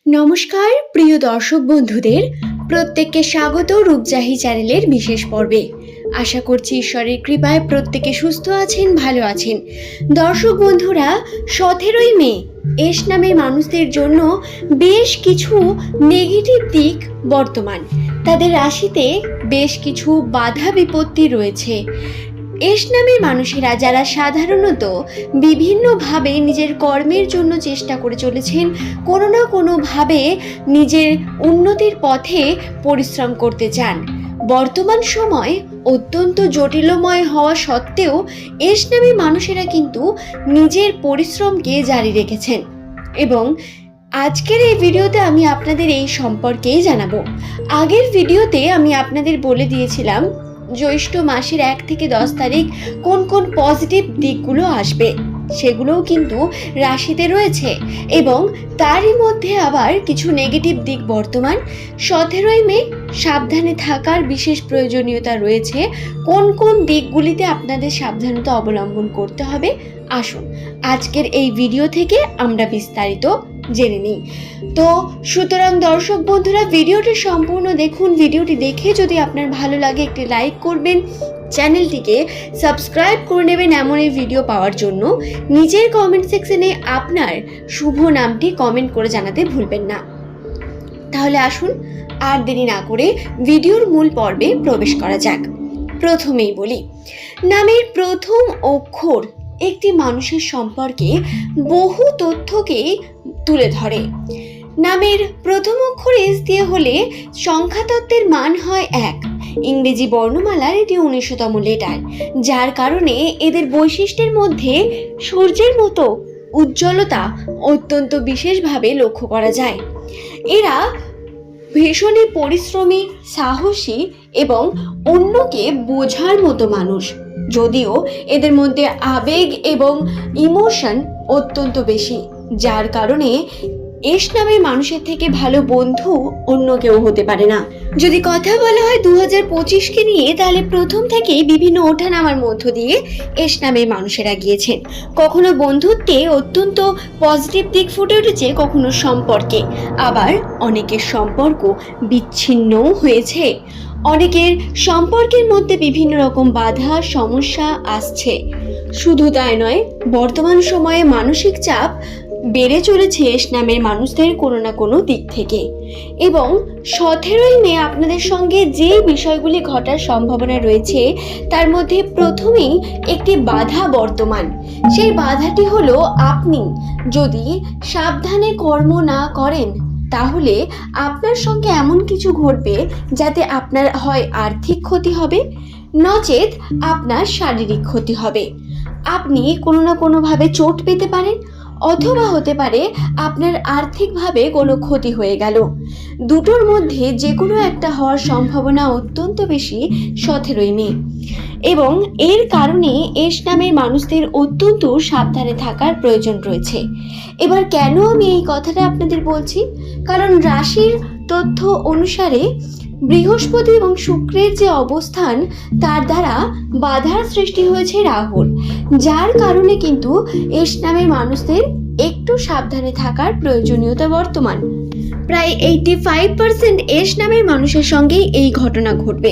নমস্কার প্রিয় দর্শক বন্ধুদের, প্রত্যেককে স্বাগত রূপজাহি চ্যানেলের বিশেষ পর্বে। আশা করছি ঈশ্বরের কৃপায় প্রত্যেকে সুস্থ আছেন, ভালো আছেন। দর্শক বন্ধুরা, 17ই মে এস নামের মানুষদের জন্য বেশ কিছু নেগেটিভ দিক বর্তমান। তাদের রাশিতে বেশ কিছু বাধা বিপত্তি রয়েছে। এস নামের মানুষেরা যারা সাধারণত বিভিন্নভাবে নিজের কর্মের জন্য চেষ্টা করে চলেছেন, কোনো না কোনোভাবে নিজের উন্নতির পথে পরিশ্রম করতে চান, বর্তমান সময় অত্যন্ত জটিলময় হওয়া সত্ত্বেও এস নামের মানুষেরা কিন্তু নিজের পরিশ্রমকে জারি রেখেছেন। এবং আজকের এই ভিডিওতে আমি আপনাদের এই সম্পর্কেই জানাবো। আগের ভিডিওতে আমি আপনাদের বলে দিয়েছিলাম জ্যৈষ্ঠ মাসের 1 থেকে 10 তারিখ কোন কোন পজিটিভ দিকগুলো আসবে, সেগুলোও কিন্তু রাশিতে রয়েছে। এবং তারই মধ্যে আবার কিছু নেগেটিভ দিক বর্তমান। 17ই মে সাবধানে থাকার বিশেষ প্রয়োজনীয়তা রয়েছে। কোন কোন দিকগুলিতে আপনাদের সাবধানতা অবলম্বন করতে হবে, আসুন আজকের এই ভিডিও থেকে আমরা বিস্তারিত জেনে নিই। তো সুতরাং দর্শক বন্ধুরা, ভিডিওটি সম্পূর্ণ দেখুন। ভিডিওটি দেখে যদি আপনার ভালো লাগে একটি লাইক করবেন, চ্যানেলটিকে সাবস্ক্রাইব করে নেবেন এমন এই ভিডিও পাওয়ার জন্য। নিজের কমেন্ট সেকশনে আপনার শুভ নামটি কমেন্ট করে জানাতে ভুলবেন না। তাহলে আসুন আর দেরি না করে ভিডিওর মূল পর্বে প্রবেশ করা যাক। প্রথমেই বলি, নামের প্রথম অক্ষর একটি মানুষের সম্পর্কে বহু তথ্যকে তুলে ধরে। নামের প্রথম অক্ষর এস দিয়ে হলে সংখ্যাতত্ত্বের মান হয় 1। ইংরেজি বর্ণমালার এটি 19তম লেটার, যার কারণে এদের বৈশিষ্ট্যের মধ্যে সূর্যের মতো উজ্জ্বলতা অত্যন্ত বিশেষভাবে লক্ষ্য করা যায়। এরা ভীষণই পরিশ্রমী, সাহসী এবং অন্যকে বোঝার মতো মানুষ। যদিও এদের মধ্যে আবেগ এবং ইমোশন অত্যন্ত বেশি, যার কারণে এস নামের মানুষের থেকে ভালো বন্ধু অন্য কেউ হতে পারে না। যদি কথা বলা হয় 2025কে নিয়ে, তাহলে প্রথম থেকেই বিভিন্ন ওঠানামার মধ্য দিয়ে এস নামের মানুষেরা গিয়েছেন। কখনো বন্ধুত্বে অত্যন্ত পজিটিভ দিক ফুটে উঠেছে, কখনো সম্পর্কে আবার অনেকের সম্পর্ক বিচ্ছিন্নও হয়েছে। অনেকের সম্পর্কের মধ্যে বিভিন্ন রকম বাধা সমস্যা আসছে। শুধু তাই নয়, বর্তমান সময়ে মানসিক চাপ বেড়ে চলেছে এস নামের মানুষদের কোনো না কোনো দিক থেকে। এবং 17ই মে আপনাদের সঙ্গে যে বিষয়গুলি ঘটার সম্ভাবনা রয়েছে, তার মধ্যে প্রথমেই একটি বাধা বর্তমান। সেই বাধাটি হলো, আপনি যদি সাবধানে কর্ম না করেন, তাহলে আপনার সঙ্গে এমন কিছু ঘটবে যাতে আপনার হয় আর্থিক ক্ষতি হবে, নচেত আপনার শারীরিক ক্ষতি হবে। আপনি কোনো না কোনোভাবে চোট পেতে পারেন, অথবা হতে পারে আপনার আর্থিকভাবে কোনো ক্ষতি হয়ে গেল। দুটোর মধ্যে যে কোনো একটা হওয়ার সম্ভাবনা অত্যন্ত বেশি 17ই মে। এবং এর কারণে এস নামের মানুষদের অত্যন্ত সাবধানে থাকার প্রয়োজন রয়েছে। এবার কেন আমি এই কথাটা আপনাদের বলছি? কারণ রাশির তথ্য অনুসারে বৃহস্পতি এবং শুক্রের যে অবস্থান, তার দ্বারা বাধার সৃষ্টি হয়েছে রাহুর, যার কারণে কিন্তু এস নামের মানুষদের একটু সাবধানে থাকার প্রয়োজনীয়তা বর্তমান। প্রায় 85% এস নামের মানুষের সঙ্গেই এই ঘটনা ঘটবে।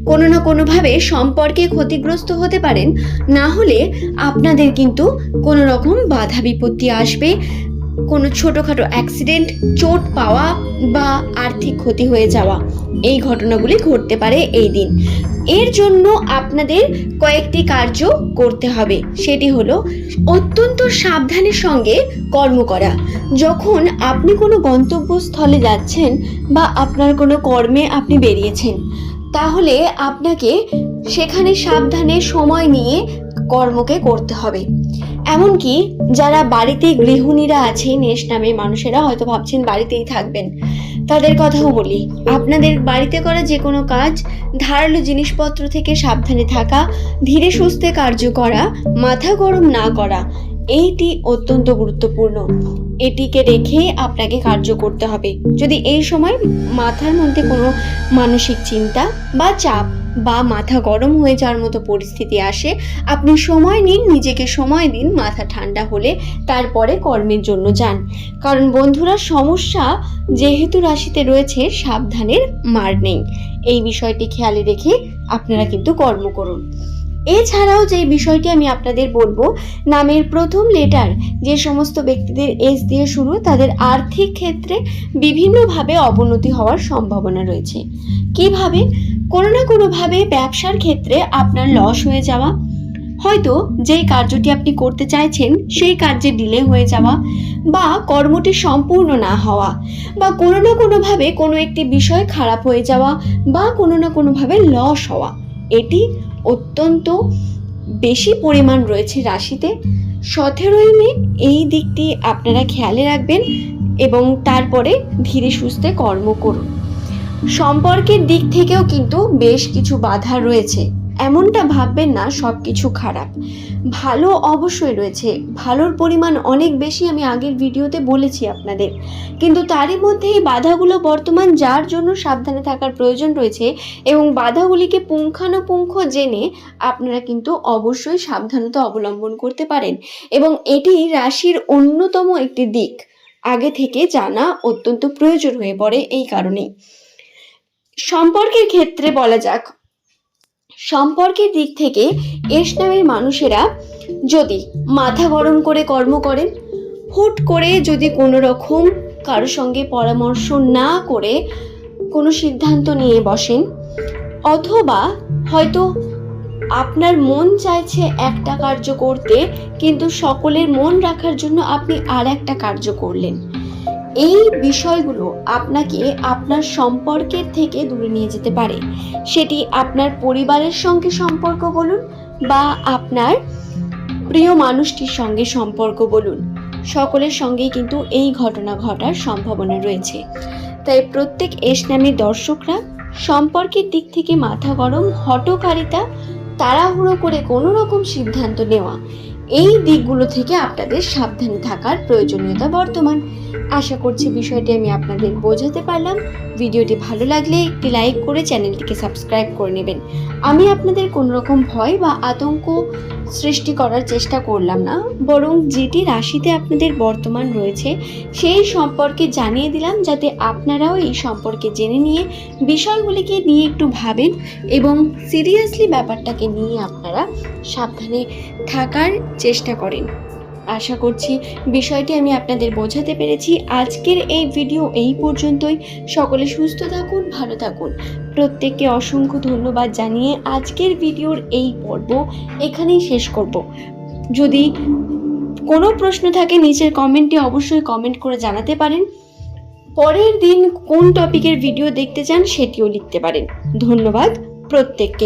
কোনো না কোনোভাবে সম্পর্কে ক্ষতিগ্রস্ত হতে পারেন, না হলে আপনাদের কিন্তু কোনো রকম বাধা বিপত্তি আসবে। কোনো ছোটোখাটো অ্যাক্সিডেন্ট, চোট পাওয়া বা আর্থিক ক্ষতি হয়ে যাওয়া, এই ঘটনাগুলি ঘটতে পারে এই দিন। এর জন্য আপনাদের কয়েকটি কার্য করতে হবে। সেটি হলো অত্যন্ত সাবধানের সঙ্গে কর্ম করা। যখন আপনি কোনো গন্তব্যস্থলে যাচ্ছেন বা আপনার কোনো কর্মে আপনি বেরিয়েছেন, তাহলে আপনাকে সেখানে সাবধানে সময় নিয়ে কর্মকে করতে হবে। এমনকি যারা বাড়িতে গৃহিণীরা আছেন, এস নামের মানুষেরা হয়তো ভাবছেন বাড়িতেই থাকবেন, তাদের কথাও বলি, আপনাদের বাড়িতে করা যে কোনো কাজ, ধারালো জিনিসপত্র থেকে সাবধানে থাকা, ধীরে সুস্থে কার্য করা, মাথা গরম না করা, এইটি অত্যন্ত গুরুত্বপূর্ণ। এটিকে রেখে আপনাকে কার্য করতে হবে। যদি এই সময় মাথার মধ্যে কোনো মানসিক চিন্তা বা চাপ বা মাথা গরম হয়ে যাওয়ার মতো পরিস্থিতি আসে, আপনি সময় নিন, নিজেকে সময় দিন, মাথা ঠান্ডা হলে তারপরে কর্মের জন্য যান। কারণ বন্ধুরা, সমস্যা যেহেতু রাশিতে রয়েছে, সাবধানের মার নেই। এই বিষয়টি খেয়ালে রেখে আপনারা কিন্তু কর্ম করুন। এছাড়াও যে বিষয়টি আমি আপনাদের বলবো, নামের প্রথম লেটার যে সমস্ত ব্যক্তিদের এস দিয়ে শুরু, তাদের আর্থিক ক্ষেত্রে বিভিন্নভাবে অবনতি হওয়ার সম্ভাবনা রয়েছে। কিভাবে? কোনো না কোনোভাবে ব্যবসার ক্ষেত্রে আপনার লস হয়ে যাওয়া, হয়তো যেই কার্যটি আপনি করতে চাইছেন সেই কার্যে ডিলে হয়ে যাওয়া, বা কর্মটি সম্পূর্ণ না হওয়া, বা কোনো না কোনোভাবে কোনো একটি বিষয় খারাপ হয়ে যাওয়া, বা কোনো না কোনোভাবে লস হওয়া, এটি অত্যন্ত বেশি পরিমাণ রয়েছে রাশিতে। 17ই মে এই দিকটি আপনারা খেয়ালে রাখবেন এবং তারপরে ধীরে সুস্থে কর্ম করুন। সম্পর্কের দিক থেকেও কিন্তু বেশ কিছু বাধা রয়েছে। এমনটা ভাববেন না সব কিছু খারাপ, ভালো অবশ্যই রয়েছে, ভালোর পরিমাণ অনেক বেশি, আমি আগের ভিডিওতে বলেছি আপনাদের। কিন্তু তারই মধ্যে এই বাধাগুলো বর্তমান যার জন্য সাবধানে থাকার প্রয়োজন রয়েছে, এবং বাধাগুলিকে পুঙ্খানুপুঙ্খ জেনে আপনারা কিন্তু অবশ্যই সাবধানতা অবলম্বন করতে পারেন, এবং এটি রাশির অন্যতম একটি দিক আগে থেকে জানা অত্যন্ত প্রয়োজন হয়ে পড়ে। এই কারণেই সম্পর্কের ক্ষেত্রে বলা যাক, সম্পর্কের দিক থেকে এস নামের মানুষেরা যদি মাথা গরম করে কর্ম করেন, হুট করে যদি কোনো রকম কারো সঙ্গে পরামর্শ না করে কোনো সিদ্ধান্ত নিয়ে বসেন, অথবা হয়তো আপনার মন চাইছে একটা কার্য করতে, কিন্তু সকলের মন রাখার জন্য আপনি আর একটা কার্য করলেন, এই বিষয়গুলো আপনাকে আপনার সম্পর্কের থেকে দূরে নিয়ে যেতে পারে। সেটি আপনার পরিবারের সঙ্গে সম্পর্ক বলুন, বা আপনার প্রিয় মানুষটির সঙ্গে সম্পর্ক বলুন, সকলের সঙ্গেই কিন্তু এই ঘটনা ঘটার সম্ভাবনা রয়েছে। তাই প্রত্যেক এস নামের দর্শকরা সম্পর্কের দিক থেকে মাথা গরম, হঠকারিতা, তাড়াহুড়ো করে কোনো রকম সিদ্ধান্ত নেওয়া, এই দিকগুলো থেকে আপনাদের সাবধানে থাকার প্রয়োজনীয়তা বর্তমান। আশা করছি বিষয়টি আমি আপনাদের বোঝাতে পারলাম। ভিডিওটি ভালো লাগলে একটি লাইক করে চ্যানেলটিকে সাবস্ক্রাইব করে নেবেন। আমি আপনাদের কোনো রকম ভয় বা আতঙ্ক সৃষ্টি করার চেষ্টা করলাম না, বরং যেটি রাশিতে আপনাদের বর্তমান রয়েছে সেই সম্পর্কে জানিয়ে দিলাম, যাতে আপনারাও এই সম্পর্কে জেনে নিয়ে বিষয়গুলিকে নিয়ে একটু ভাবেন এবং সিরিয়াসলি ব্যাপারটাকে নিয়ে আপনারা সাবধানে থাকার চেষ্টা করেন। আশা করছি বিষয়টি আমি আপনাদের বোঝাতে পেরেছি। আজকের এই ভিডিও এই পর্যন্তই। সকলে সুস্থ থাকুন, ভালো থাকুন। প্রত্যেককে অসংখ্য ধন্যবাদ জানিয়ে আজকের ভিডিওর এই পর্ব এখানেই শেষ করব। যদি কোনো প্রশ্ন থাকে নিচের কমেন্টে অবশ্যই কমেন্ট করে জানাতে পারেন। পরের দিন কোন টপিকের ভিডিও দেখতে চান সেটিও লিখতে পারেন। ধন্যবাদ প্রত্যেককে।